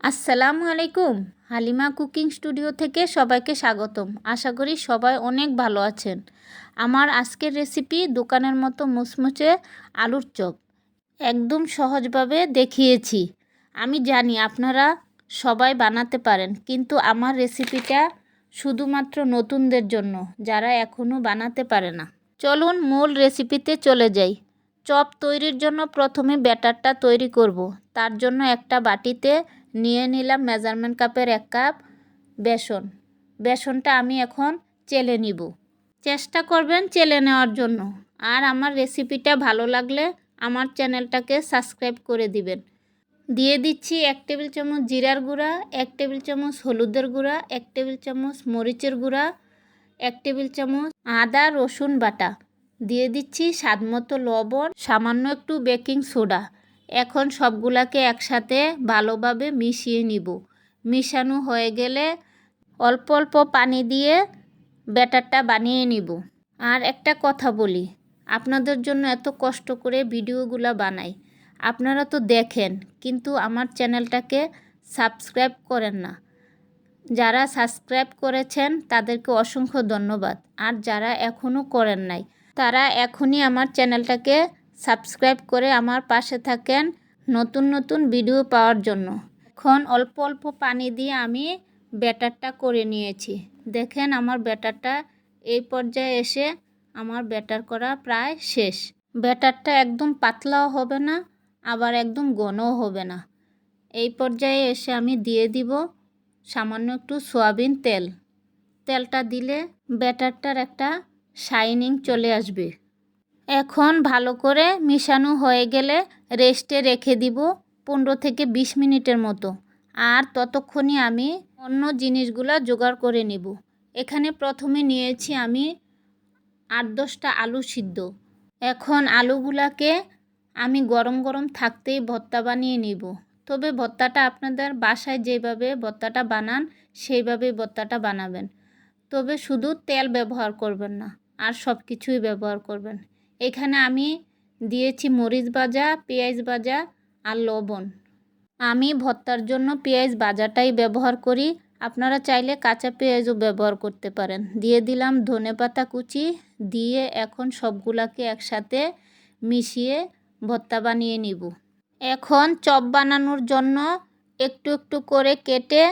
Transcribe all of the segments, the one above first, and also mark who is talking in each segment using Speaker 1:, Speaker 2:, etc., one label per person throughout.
Speaker 1: আসসালামু আলাইকুম। Halima cooking studio থেকে সবাইকে স্বাগতম। আশা করি সবাই অনেক ভালো আছেন। আমার আজকের রেসিপি দোকানের মতো মুচমুচে আলুর চপ। একদম সহজভাবে দেখিয়েছি। আমি জানি আপনারা সবাই বানাতে পারেন, কিন্তু আমার রেসিপিটা শুধুমাত্র নতুনদের জন্য, যারা এখনও বানাতে পারে না। চলুন মূল রেসিপিতে চলে যাই। চপ তৈরির জন্য প্রথমে ব্যাটারটা তৈরি করব। তার জন্য একটা বাটিতে নিয়ে নিলাম মেজারমেন্ট কাপের 1 কাপ বেসন। বেসনটা আমি এখন চেলে নিব। চেষ্টা করবেন চেলে নেওয়ার জন্য। আর আমার রেসিপিটা ভালো লাগলে আমার চ্যানেলটাকে সাবস্ক্রাইব করে দিবেন। দিয়ে দিচ্ছি 1 টেবিল চামচ জিরার গুঁড়া, 1 টেবিল চামচ হলুদের গুঁড়া, 1 টেবিল চামচ মরিচের গুঁড়া, 1 টেবিল চামচ আদা রসুন বাটা। দিয়ে দিচ্ছি স্বাদমতো লবণ, সামান্য একটু বেকিং সোডা। এখন সবগুলাকে একসাথে ভালোভাবে মিশিয়ে নিব। মিশানো হয়ে গেলে অল্প অল্প পানি দিয়ে ব্যাটারটা বানিয়ে নিব। আর একটা কথা বলি, আপনাদের জন্য এত কষ্ট করে ভিডিওগুলো বানাই, আপনারা তো দেখেন কিন্তু আমার চ্যানেলটাকে সাবস্ক্রাইব করেন না। যারা সাবস্ক্রাইব করেছেন তাদেরকে অসংখ্য ধন্যবাদ। আর যারা এখনও করেন নাই, তারা এখনই আমার চ্যানেলটাকে সাবস্ক্রাইব করে আমার পাশে থাকেন নতুন নতুন ভিডিও পাওয়ার জন্য। এখন অল্প অল্প পানি দিয়ে আমি ব্যাটারটা করে নিয়েছি। দেখেন আমার ব্যাটারটা এই পর্যায়ে এসে আমার ব্যাটার করা প্রায় শেষ। ব্যাটারটা একদম পাতলাও হবে না, আবার একদম ঘনও হবে না। এই পর্যায়ে এসে আমি দিয়ে দিব সামান্য একটু সয়াবিন তেল। তেলটা দিলে ব্যাটারটার একটা শাইনিং চলে আসবে। এখন ভালো করে মিশানো হয়ে গেলে রেস্টে রেখে দিব 15 থেকে 20 মিনিটের মতো। আর ততক্ষণে আমি অন্য জিনিসগুলো জোগাড় করে নিব। এখানে প্রথমে নিয়েছি আমি 8-10টা আলু সিদ্ধ। এখন আলুগুলাকে আমি গরম গরম থাকতেই ভর্তা বানিয়ে নিব। তবে ভর্তাটা আপনাদের বাসায় যেভাবে ভর্তাটা বানান সেইভাবেই ভর্তাটা বানাবেন। তবে শুধু তেল ব্যবহার করবেন না, আর সব কিছুই ব্যবহার করবেন। এখানে আমি দিয়েছি মরিচ ভাজা, পেঁয়াজ ভাজা আর লবণ। আমি ভর্তার জন্য পেঁয়াজ ভাজাটাই ব্যবহার করি, আপনারা চাইলে কাঁচা পেঁয়াজও ব্যবহার করতে পারেন। দিয়ে দিলাম ধনেপাতা কুচি, দিয়ে এখন সবগুলাকে একসাথে মিশিয়ে ভর্তা বানিয়ে নিব। এখন চপ বানানোর জন্য একটু একটু করে কেটে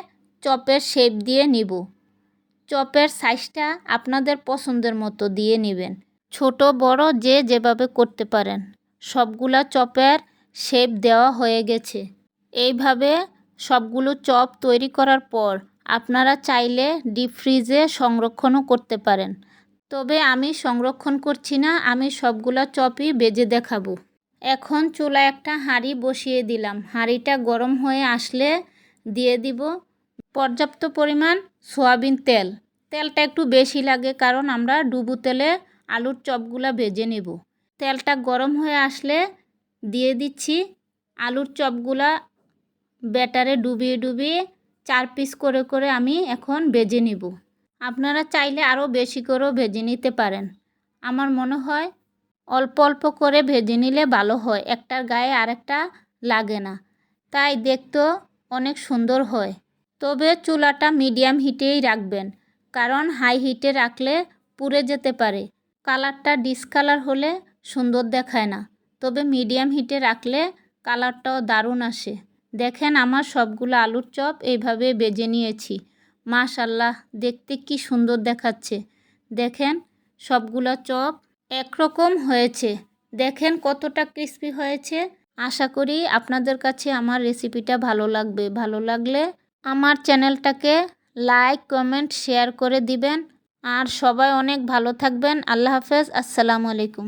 Speaker 1: চপের শেপ দিয়ে নিব। চপের সাইজটা আপনাদের পছন্দের মতো দিয়ে নেবেন, ছোট বড় যে যেভাবে করতে পারেন। সবগুলা চপের শেপ দেওয়া হয়ে গেছে। এইভাবে সবগুলো চপ তৈরি করার পর আপনারা চাইলে ডিপ ফ্রিজে সংরক্ষণও করতে পারেন। তবে আমি সংরক্ষণ করছি না, আমি সবগুলা চপই ভেজে দেখাবো। এখন চুলায় একটা হাঁড়ি বসিয়ে দিলাম। হাঁড়িটা গরম হয়ে আসলে দিয়ে দিব পর্যাপ্ত পরিমাণ সয়াবিন তেল। তেলটা একটু বেশি লাগে কারণ আমরা ডুবো তেলে আলুর চপগুলা ভেজে নেব। তেলটা গরম হয়ে আসলে দিয়ে দিচ্ছি আলুর চপগুলা ব্যাটারে ডুবিয়ে ডুবিয়ে 4 পিস করে করে আমি এখন ভেজে নিব। আপনারা চাইলে আরও বেশি করেও ভেজে নিতে পারেন। আমার মনে হয় অল্প অল্প করে ভেজে নিলে ভালো হয়, একটার গায়ে আরেকটা লাগে না, তাই দেখতেও অনেক সুন্দর হয়। তবে চুলাটা মিডিয়াম হিটেই রাখবেন, কারণ হাই হিটে রাখলে পুড়ে যেতে পারে। কালারটা ডিসকালার হলে সুন্দর দেখায় না। তবে মিডিয়াম হিটে রাখলে কালারটাও দারুণ আসে। দেখেন আমার সবগুলো আলুর চপ এইভাবে ভেজে নিয়েছি। মাশাআল্লাহ, দেখতে কি সুন্দর দেখাচ্ছে। দেখেন সবগুলো চপ একরকম হয়েছে। দেখেন কতটা ক্রিস্পি হয়েছে। আশা করি আপনাদের কাছে আমার রেসিপিটা ভালো লাগবে। ভালো লাগলে আমার চ্যানেলটাকে লাইক কমেন্ট শেয়ার করে দিবেন। আর সবাই অনেক ভালো থাকবেন। আল্লাহ হাফেজ। আসসালামু আলাইকুম।